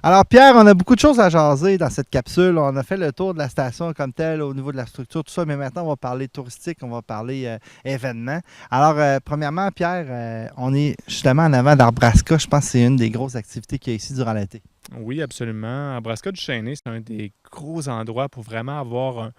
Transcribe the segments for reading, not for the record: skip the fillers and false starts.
Alors, Pierre, on a beaucoup de choses à jaser dans cette capsule. On a fait le tour de la station comme telle, au niveau de la structure, tout ça, mais maintenant, on va parler touristique, on va parler événements. Alors, premièrement, Pierre, on est justement en avant d'Arbrasca. Je pense que c'est une des grosses activités qu'il y a ici durant l'été. Oui, absolument. Arbrasca-du-Chêne, c'est un des gros endroits pour vraiment avoir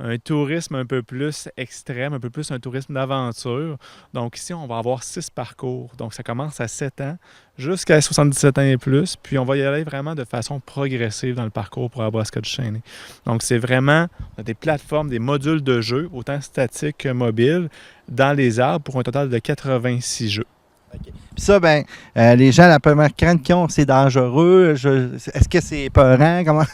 un tourisme un peu plus extrême, un peu plus un tourisme d'aventure. Donc ici, on va avoir 6 parcours. Donc ça commence à 7 ans jusqu'à 77 ans et plus. Puis on va y aller vraiment de façon progressive dans le parcours pour Arbrasca-du-Chêne. Donc c'est vraiment des plateformes, des modules de jeu, autant statiques que mobiles, dans les arbres pour un total de 86 jeux. Okay. Puis ça, ben, les gens, la première crainte qu'ils ont, c'est dangereux. Est-ce que c'est peurant? Comment?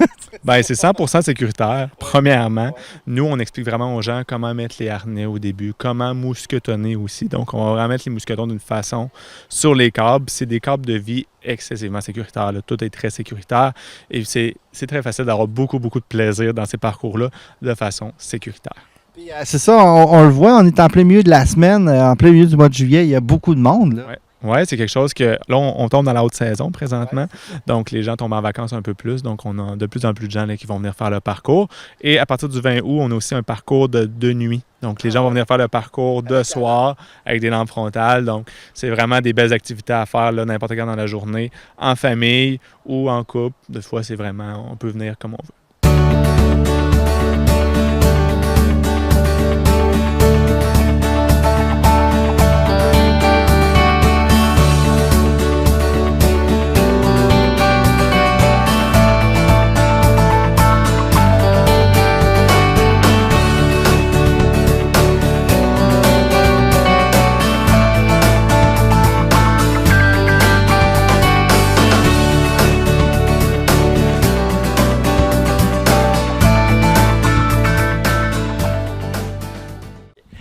Bien, c'est 100% sécuritaire, premièrement. Nous, on explique vraiment aux gens comment mettre les harnais au début, comment mousquetonner aussi. Donc, on va vraiment mettre les mousquetons d'une façon sur les câbles. C'est des câbles de vie excessivement sécuritaires. Là. Tout est très sécuritaire et c'est très facile d'avoir beaucoup, beaucoup de plaisir dans ces parcours-là de façon sécuritaire. Puis, c'est ça, on le voit, on est en plein milieu de la semaine, en plein milieu du mois de juillet, il y a beaucoup de monde. Oui, c'est quelque chose que... Là, on tombe dans la haute saison présentement, donc les gens tombent en vacances un peu plus, donc on a de plus en plus de gens là, qui vont venir faire le parcours. Et à partir du 20 août, on a aussi un parcours de nuit. Donc les gens vont venir faire le parcours de soir avec des lampes frontales. Donc c'est vraiment des belles activités à faire là, n'importe quand dans la journée, en famille ou en couple. Des fois, c'est vraiment... On peut venir comme on veut.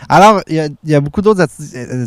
Alors, il y a beaucoup d'autres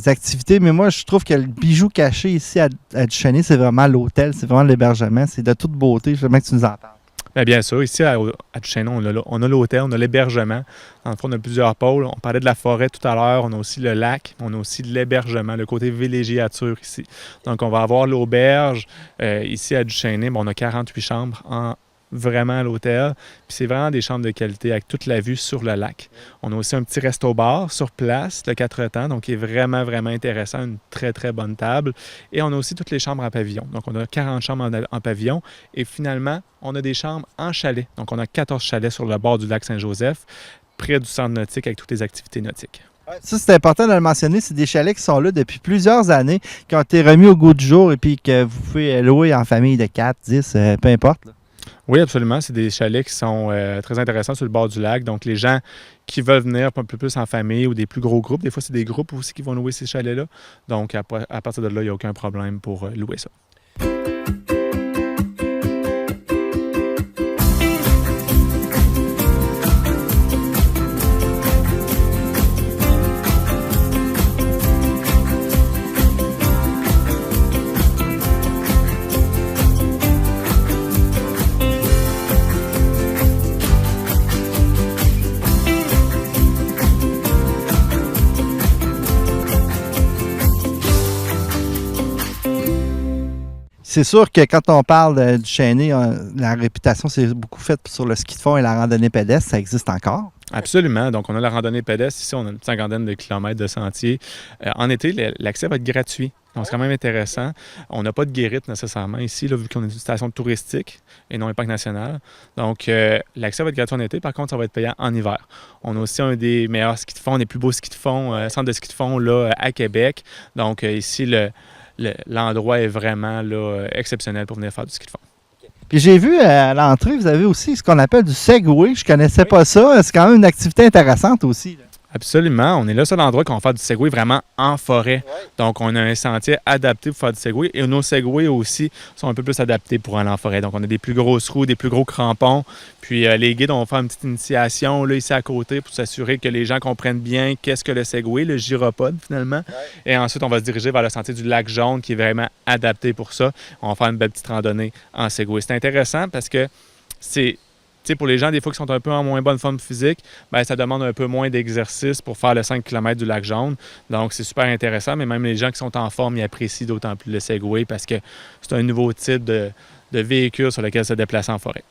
activités, mais moi, je trouve que le bijou caché ici à Duchesnay, c'est vraiment l'hôtel, c'est vraiment l'hébergement, c'est de toute beauté. J'aimerais que tu nous en parles. Bien sûr, ici à Duchesnay, on a l'hôtel, on a l'hébergement. En fait, on a plusieurs pôles. On parlait de la forêt tout à l'heure, on a aussi le lac, on a aussi l'hébergement, le côté villégiature ici. Donc, on va avoir l'auberge. Ici à Duchesnay, on a 48 chambres vraiment à l'hôtel. Puis c'est vraiment des chambres de qualité avec toute la vue sur le lac. On a aussi un petit resto-bar sur place, le 4 temps, donc qui est vraiment, vraiment intéressant, une très, très bonne table. Et on a aussi toutes les chambres en pavillon. Donc on a 40 chambres en pavillon. Et finalement, on a des chambres en chalet. Donc on a 14 chalets sur le bord du lac Saint-Joseph, près du centre nautique avec toutes les activités nautiques. Ça, c'est important de le mentionner. C'est des chalets qui sont là depuis plusieurs années, qui ont été remis au goût du jour et puis que vous pouvez louer en famille de 4, 10, peu importe. Là. Oui, absolument. C'est des chalets qui sont très intéressants sur le bord du lac. Donc, les gens qui veulent venir un peu plus en famille ou des plus gros groupes, des fois, c'est des groupes aussi qui vont louer ces chalets-là. Donc, à partir de là, il n'y a aucun problème pour louer ça. C'est sûr que quand on parle du Chêné, la réputation, c'est beaucoup faite sur le ski de fond et la randonnée pédestre. Ça existe encore? Absolument. Donc, on a la randonnée pédestre. Ici, on a une cinquantaine de kilomètres de sentiers. En été, l'accès va être gratuit. Donc, c'est quand même intéressant. On n'a pas de guérite nécessairement ici, là, vu qu'on est une station touristique et non un parc national. Donc, l'accès va être gratuit en été. Par contre, ça va être payant en hiver. On a aussi un des meilleurs skis de fond, des plus beaux skis de fond, centre de ski de fond là, à Québec. Donc, ici, l'endroit est vraiment là, exceptionnel pour venir faire du ski de fond. Puis j'ai vu à l'entrée, vous avez aussi ce qu'on appelle du Segway. Je connaissais pas ça. C'est quand même une activité intéressante aussi. Là. Absolument. On est là, seul endroit qu'on va faire du Segway vraiment en forêt. Ouais. Donc, on a un sentier adapté pour faire du Segway. Et nos Segways aussi sont un peu plus adaptés pour aller en forêt. Donc, on a des plus grosses roues, des plus gros crampons. Puis, les guides vont faire une petite initiation là, ici à côté pour s'assurer que les gens comprennent bien qu'est-ce que le Segway, le gyropode finalement. Ouais. Et ensuite, on va se diriger vers le sentier du lac Jaune qui est vraiment adapté pour ça. On va faire une belle petite randonnée en Segway. C'est intéressant parce que c'est... pour les gens, des fois, qui sont un peu en moins bonne forme physique, bien, ça demande un peu moins d'exercice pour faire le 5 km du lac Jaune. Donc, c'est super intéressant, mais même les gens qui sont en forme, ils apprécient d'autant plus le Segway parce que c'est un nouveau type de véhicules sur lesquels se déplacer en forêt.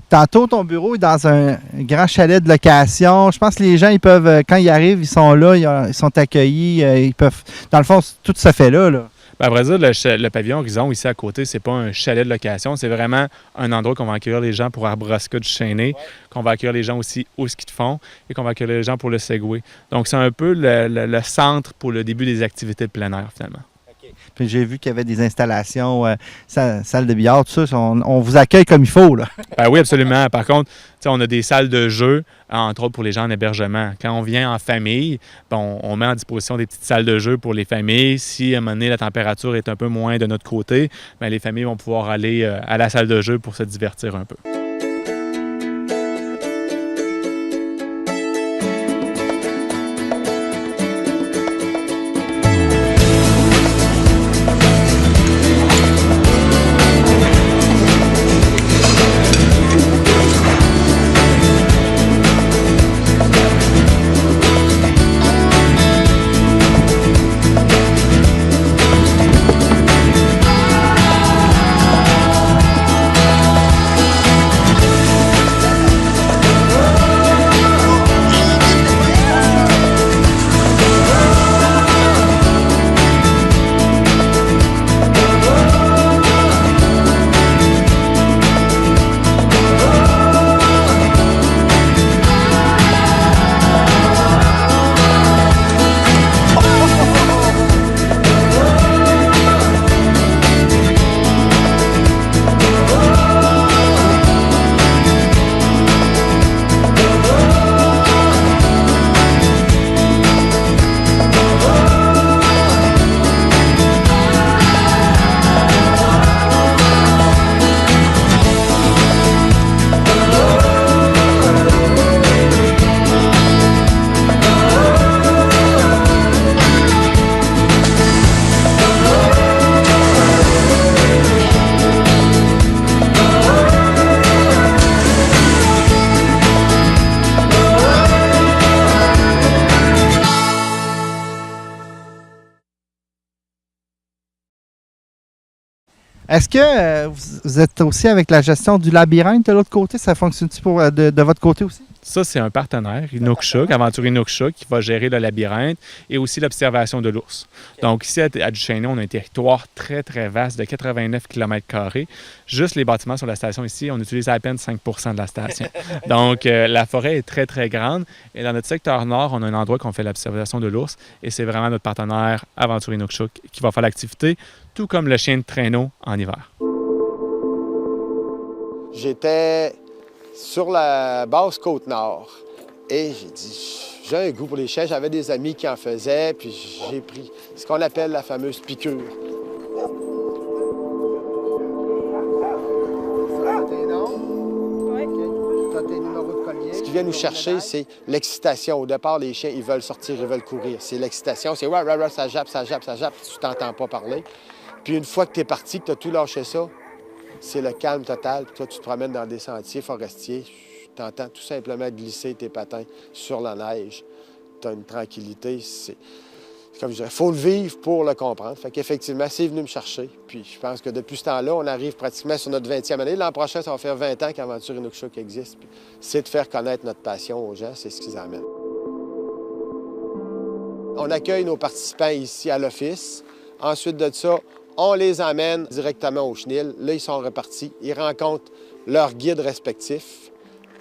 Tantôt, ton bureau est dans un grand chalet de location. Je pense que les gens, ils peuvent, quand ils arrivent, ils sont là, ils sont accueillis, ils peuvent. Dans le fond, tout se fait là. À vrai dire, le pavillon Horizon, ici à côté, c'est pas un chalet de location, c'est vraiment un endroit qu'on va accueillir les gens pour Arborasca du Chêné, qu'on va accueillir les gens aussi au ski de fond et qu'on va accueillir les gens pour le Segway. Donc, c'est un peu le centre pour le début des activités de plein air, finalement. Puis j'ai vu qu'il y avait des installations, salle de billard, tout ça. On vous accueille comme il faut, là. Oui, absolument. Par contre, on a des salles de jeu, entre autres pour les gens en hébergement. Quand on vient en famille, on met en disposition des petites salles de jeu pour les familles. Si à un moment donné, la température est un peu moins de notre côté, bien, les familles vont pouvoir aller à la salle de jeu pour se divertir un peu. Est-ce que vous êtes aussi avec la gestion du labyrinthe de l'autre côté? Ça fonctionne-t-il de votre côté aussi? Ça, c'est un partenaire, Inukshuk, Aventure Inukshuk, qui va gérer le labyrinthe et aussi l'observation de l'ours. Donc, ici, à Duchesneau, on a un territoire très, très vaste de 89 km². Juste les bâtiments sur la station ici, on utilise à peine 5 % de la station. Donc, la forêt est très, très grande. Et dans notre secteur nord, on a un endroit qu'on fait l'observation de l'ours. Et c'est vraiment notre partenaire, Aventure Inukshuk, qui va faire l'activité, tout comme le chien de traîneau en hiver. J'étais sur la basse Côte-Nord et j'ai dit, j'ai un goût pour les chiens. J'avais des amis qui en faisaient, puis j'ai pris ce qu'on appelle la fameuse piqûre. Ce qui vient nous chercher, c'est l'excitation. Au départ, les chiens, ils veulent sortir, ils veulent courir. C'est l'excitation, c'est ouais, ça jappe, ça jappe, ça jappe, tu t'entends pas parler. Puis une fois que tu es parti, que tu as tout lâché ça, c'est le calme total. Puis toi, tu te promènes dans des sentiers forestiers, tu entends tout simplement glisser tes patins sur la neige. Tu as une tranquillité. C'est comme je dirais, il faut le vivre pour le comprendre. Fait qu'effectivement, c'est venu me chercher. Puis je pense que depuis ce temps-là, on arrive pratiquement sur notre 20e année. L'an prochain, ça va faire 20 ans qu'Aventure Inukshuk existe. Puis c'est de faire connaître notre passion aux gens, c'est ce qu'ils amènent. On accueille nos participants ici à l'office. Ensuite de ça, on les emmène directement au chenil. Là, ils sont repartis. Ils rencontrent leurs guides respectifs.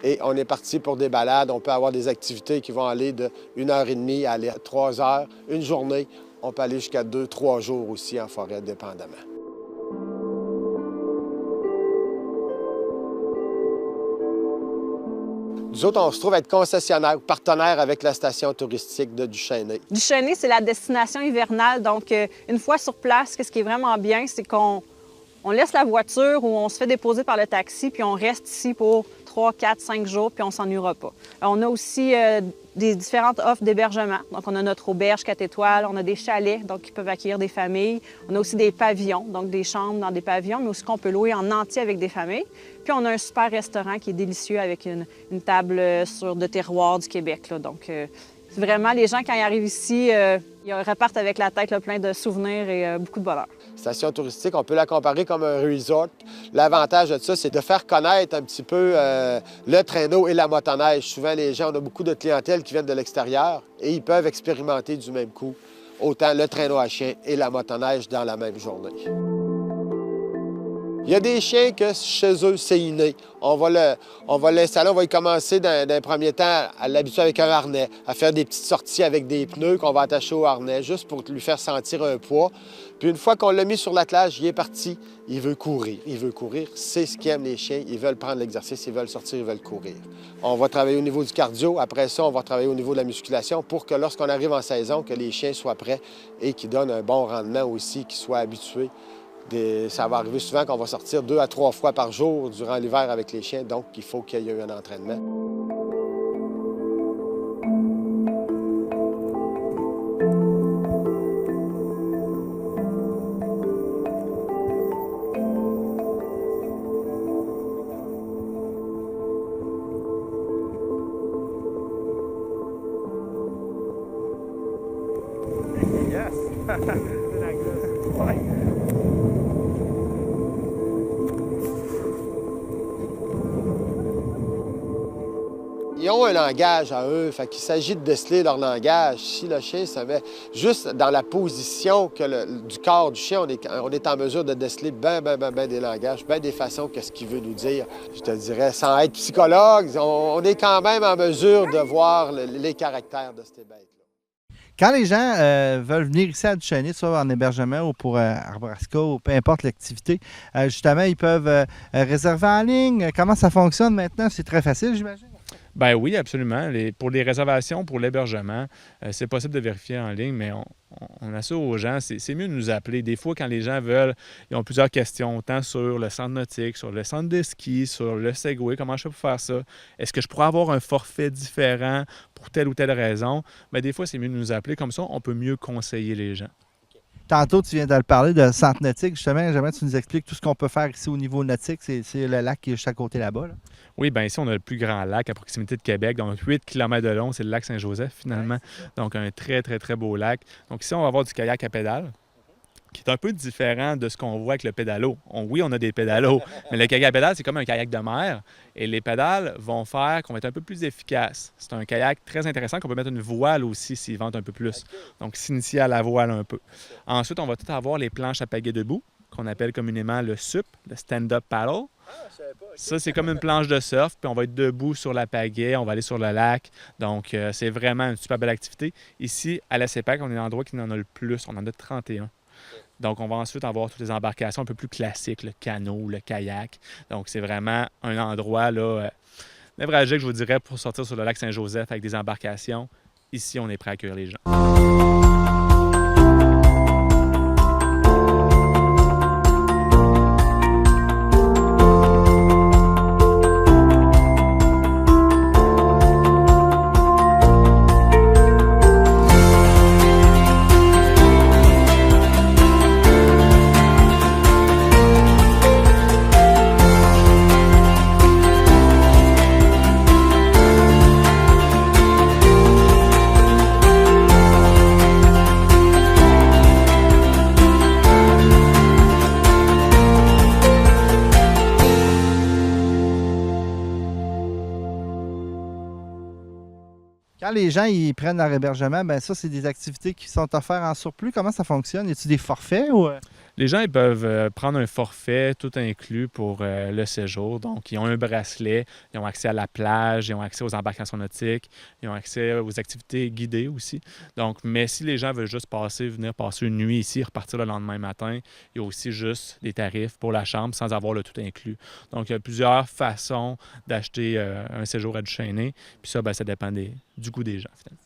Et on est parti pour des balades. On peut avoir des activités qui vont aller de 1h30 à 3 heures, une journée. On peut aller jusqu'à 2-3 jours aussi en forêt, dépendamment. Nous autres, on se trouve être concessionnaire, partenaire avec la station touristique de Duchesneau. Duchesneau, c'est la destination hivernale. Donc, une fois sur place, ce qui est vraiment bien, c'est qu'on laisse la voiture ou on se fait déposer par le taxi, puis on reste ici pour 3, 4, 5 jours, puis on ne s'ennuiera pas. On a aussi des différentes offres d'hébergement. Donc, on a notre auberge 4 étoiles, on a des chalets, donc qui peuvent accueillir des familles. On a aussi des pavillons, donc des chambres dans des pavillons, mais aussi qu'on peut louer en entier avec des familles. Puis, on a un super restaurant qui est délicieux avec une table de terroir du Québec. Là. Donc, vraiment, les gens, quand ils arrivent ici, Ils repartent avec la tête là, plein de souvenirs et beaucoup de bonheur. Station touristique, on peut la comparer comme un resort. L'avantage de ça, c'est de faire connaître un petit peu le traîneau et la motoneige. Souvent, les gens, on a beaucoup de clientèle qui viennent de l'extérieur et ils peuvent expérimenter du même coup autant le traîneau à chien et la motoneige dans la même journée. Il y a des chiens que chez eux, c'est inné. On va l'installer, on va y commencer d'un premier temps à l'habituer avec un harnais, à faire des petites sorties avec des pneus qu'on va attacher au harnais, juste pour lui faire sentir un poids. Puis une fois qu'on l'a mis sur l'attelage, il est parti, il veut courir. Il veut courir, c'est ce qu'aiment les chiens. Ils veulent prendre l'exercice, ils veulent sortir, ils veulent courir. On va travailler au niveau du cardio. Après ça, on va travailler au niveau de la musculation pour que lorsqu'on arrive en saison, que les chiens soient prêts et qu'ils donnent un bon rendement aussi, qu'ils soient habitués. Ça va arriver souvent qu'on va sortir 2 à 3 fois par jour durant l'hiver avec les chiens, donc il faut qu'il y ait eu un entraînement. Yes! Ouais. Ils ont un langage à eux, fait qu'il s'agit de déceler leur langage. Si le chien se met juste dans la position du corps du chien, on est en mesure de déceler bien des langages, bien des façons qu'est-ce qu'il veut nous dire. Je te dirais, sans être psychologue, on est quand même en mesure de voir les caractères de ces bêtes-là. Quand les gens veulent venir ici à Duchesnay, soit en hébergement ou pour Arborasca ou peu importe l'activité, justement, ils peuvent réserver en ligne. Comment ça fonctionne maintenant? C'est très facile, j'imagine? Ben oui, absolument. Pour les réservations, pour l'hébergement, c'est possible de vérifier en ligne, mais on assure aux gens, c'est mieux de nous appeler. Des fois, quand les gens veulent, ils ont plusieurs questions, tant sur le centre nautique, sur le centre de ski, sur le Segway, comment je fais pour faire ça? Est-ce que je pourrais avoir un forfait différent pour telle ou telle raison? Bien, des fois, c'est mieux de nous appeler. Comme ça, on peut mieux conseiller les gens. Tantôt, tu viens de le parler de centre nautique. Justement, j'aimerais que tu nous expliques tout ce qu'on peut faire ici au niveau nautique. C'est le lac qui est juste à côté là-bas. Là. Oui, bien ici, on a le plus grand lac à proximité de Québec, donc 8 km de long, c'est le lac Saint-Joseph finalement. Donc un très, très, très beau lac. Donc ici, on va avoir du kayak à pédales, qui est un peu différent de ce qu'on voit avec le pédalo. Oui, on a des pédalos, mais le kayak à pédales, c'est comme un kayak de mer. Et les pédales vont faire qu'on va être un peu plus efficace. C'est un kayak très intéressant qu'on peut mettre une voile aussi s'il vente un peu plus. Donc, s'initier à la voile un peu. Ensuite, on va tout avoir les planches à pagaie debout, qu'on appelle communément le SUP, le stand-up paddle. Ça, c'est comme une planche de surf, puis on va être debout sur la pagaie, on va aller sur le lac. Donc, c'est vraiment une super belle activité. Ici, à la CEPAC, on est l'endroit qui en a le plus. On en a 31. Donc, on va ensuite avoir toutes les embarcations un peu plus classiques, le canot, le kayak. Donc, c'est vraiment un endroit là, névralgique, je vous dirais, pour sortir sur le lac Saint-Joseph avec des embarcations. Ici, on est prêt à accueillir les gens. Quand les gens ils prennent leur hébergement, bien ça, c'est des activités qui sont offertes en surplus. Comment ça fonctionne? Y a-t-il des forfaits ou... Les gens ils peuvent prendre un forfait tout inclus pour le séjour. Donc, ils ont un bracelet, ils ont accès à la plage, ils ont accès aux embarcations nautiques, ils ont accès aux activités guidées aussi. Donc, mais si les gens veulent juste venir passer une nuit ici, repartir le lendemain matin, il y a aussi juste des tarifs pour la chambre sans avoir le tout inclus. Donc, il y a plusieurs façons d'acheter un séjour à Duchesnay. Puis ça, bien, ça dépend du goût des gens, finalement.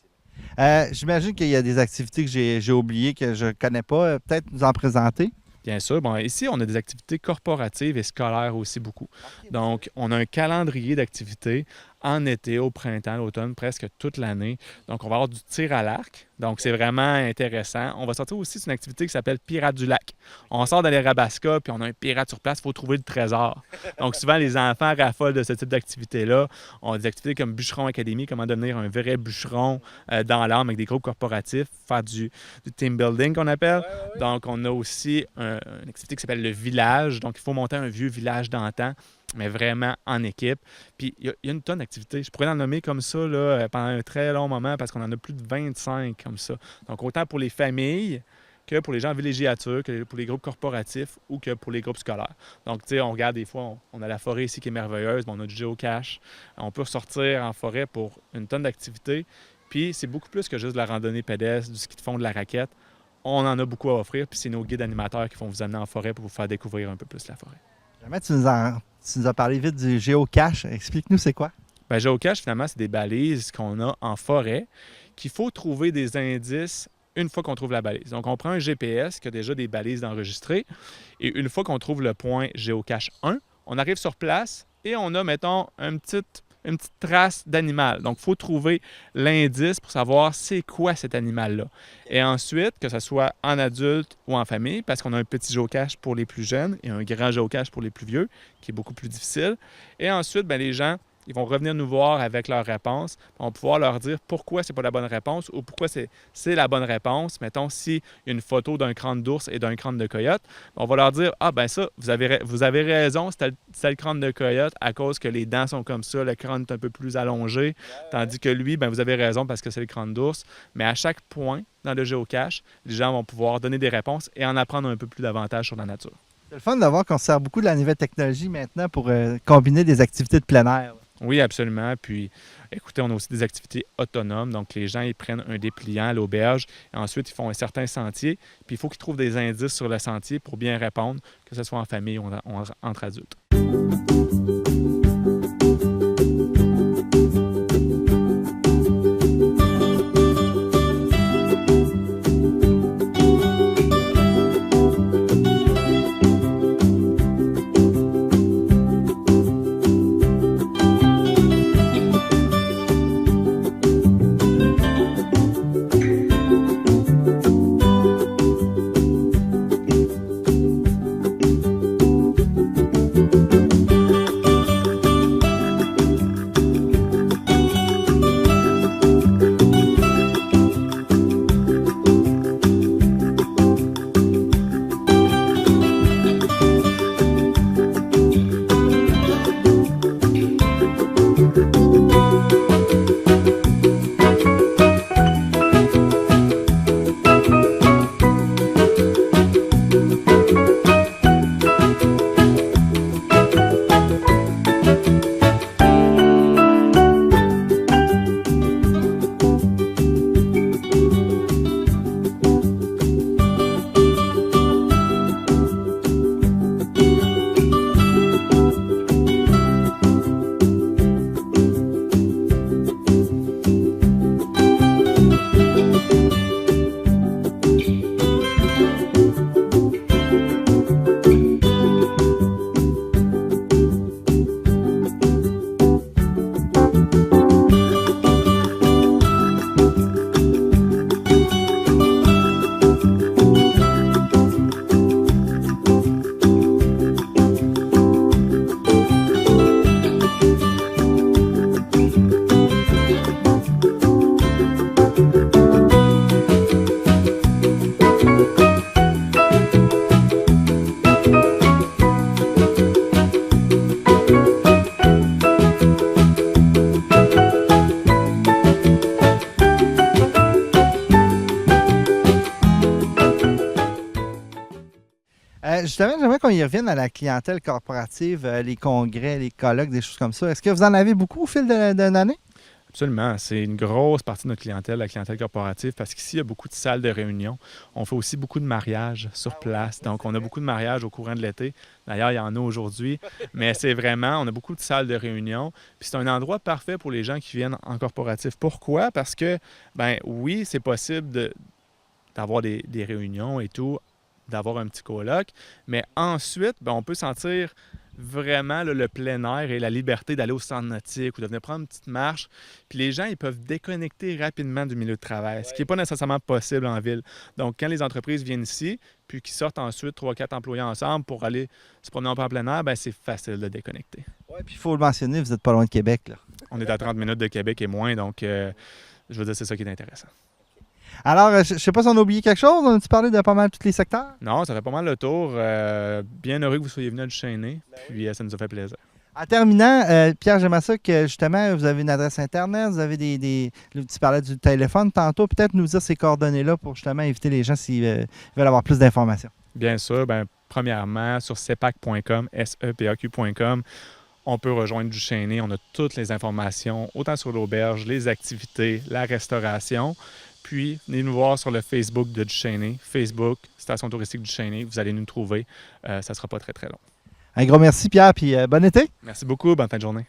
J'imagine qu'il y a des activités que j'ai oubliées, que je ne connais pas. Peut-être nous en présenter? Bien sûr. Bon, ici, on a des activités corporatives et scolaires aussi beaucoup. Donc, on a un calendrier d'activités en été, au printemps, l'automne, presque toute l'année. Donc, on va avoir du tir à l'arc. Donc, c'est vraiment intéressant. On va sortir aussi d'une activité qui s'appelle Pirate du lac. On sort dans les Rabasca, puis on a un pirate sur place, il faut trouver le trésor. Donc, souvent, les enfants raffolent de ce type d'activité-là. On a des activités comme Bûcheron Academy, comment devenir un vrai bûcheron dans l'âme avec des groupes corporatifs, faire du team building qu'on appelle. Donc, on a aussi une activité qui s'appelle le village. Donc, il faut monter un vieux village d'antan, mais vraiment en équipe. Puis, il y a une tonne d'activités. Je pourrais en nommer comme ça là, pendant un très long moment parce qu'on en a plus de 25 comme ça. Donc, autant pour les familles que pour les gens en villégiature, que pour les groupes corporatifs ou que pour les groupes scolaires. Donc, tu sais, on regarde des fois, on a la forêt ici qui est merveilleuse, mais on a du géocache. On peut sortir en forêt pour une tonne d'activités. Puis, c'est beaucoup plus que juste de la randonnée pédestre, du ski de fond, de la raquette. On en a beaucoup à offrir, puis c'est nos guides animateurs qui vont vous amener en forêt pour vous faire découvrir un peu plus la forêt. Jamais tu nous as parlé vite du géocache. Explique-nous c'est quoi? Bien, géocache, finalement, c'est des balises qu'on a en forêt qu'il faut trouver des indices une fois qu'on trouve la balise. Donc, on prend un GPS qui a déjà des balises enregistrées et une fois qu'on trouve le point géocache 1, on arrive sur place et on a, mettons, une petite trace d'animal. Donc, il faut trouver l'indice pour savoir c'est quoi cet animal-là. Et ensuite, que ce soit en adulte ou en famille, parce qu'on a un petit géocache pour les plus jeunes et un grand géocache pour les plus vieux, qui est beaucoup plus difficile. Et ensuite, bien, les gens, ils vont revenir nous voir avec leurs réponses. On va pouvoir leur dire pourquoi c'est pas la bonne réponse ou pourquoi c'est la bonne réponse. Mettons, s'il y a une photo d'un crâne d'ours et d'un crâne de coyote, on va leur dire « Ah, ben ça, vous avez raison, c'est le crâne de coyote à cause que les dents sont comme ça, le crâne est un peu plus allongé. Tandis que lui, ben vous avez raison parce que c'est le crâne d'ours. » Mais à chaque point dans le géocache, les gens vont pouvoir donner des réponses et en apprendre un peu plus davantage sur la nature. C'est le fun de voir qu'on se sert beaucoup de la nouvelle technologie maintenant pour combiner des activités de plein air. Oui, absolument. Puis, écoutez, on a aussi des activités autonomes. Donc, les gens, ils prennent un dépliant à l'auberge et ensuite, ils font un certain sentier. Puis, il faut qu'ils trouvent des indices sur le sentier pour bien répondre, que ce soit en famille ou entre adultes. Justement, j'aimerais qu'on y revienne à la clientèle corporative, les congrès, les colloques, des choses comme ça. Est-ce que vous en avez beaucoup au fil d'une année? Absolument. C'est une grosse partie de notre clientèle, la clientèle corporative, parce qu'ici, il y a beaucoup de salles de réunion. On fait aussi beaucoup de mariages sur place. Donc, on a beaucoup de mariages au courant de l'été. D'ailleurs, il y en a aujourd'hui. Mais c'est vraiment, on a beaucoup de salles de réunion. Puis c'est un endroit parfait pour les gens qui viennent en corporatif. Pourquoi? Parce que, ben oui, c'est possible d'avoir des réunions et tout, d'avoir un petit colloque. Mais ensuite, ben, on peut sentir vraiment là, le plein air et la liberté d'aller au centre nautique ou de venir prendre une petite marche. Puis les gens, ils peuvent déconnecter rapidement du milieu de travail, ce qui n'est pas nécessairement possible en ville. Donc, quand les entreprises viennent ici, puis qu'ils sortent ensuite 3-4 employés ensemble pour aller se promener un peu en plein air, bien, c'est facile de déconnecter. Oui, puis il faut le mentionner, vous n'êtes pas loin de Québec, là. On est à 30 minutes de Québec et moins, donc je veux dire, c'est ça qui est intéressant. Alors, je ne sais pas si on a oublié quelque chose. On a-tu parlé de pas mal tous les secteurs? Non, ça fait pas mal le tour. Bien heureux que vous soyez venu à Duchesnay, puis ça nous a fait plaisir. En terminant, Pierre, j'aimerais ça que justement, vous avez une adresse Internet, vous avez tu parlais du téléphone tantôt, peut-être nous dire ces coordonnées-là pour justement inviter les gens s'ils veulent avoir plus d'informations. Bien sûr, premièrement, sur sepac.com, sepaq.com, on peut rejoindre Duchesnay. On a toutes les informations, autant sur l'auberge, les activités, la restauration. Puis, venez nous voir sur le Facebook de Duchesnay, Facebook, Station touristique Duchesnay. Vous allez nous trouver. Ça ne sera pas très, très long. Un gros merci, Pierre, puis bon été. Merci beaucoup. Bonne fin de journée.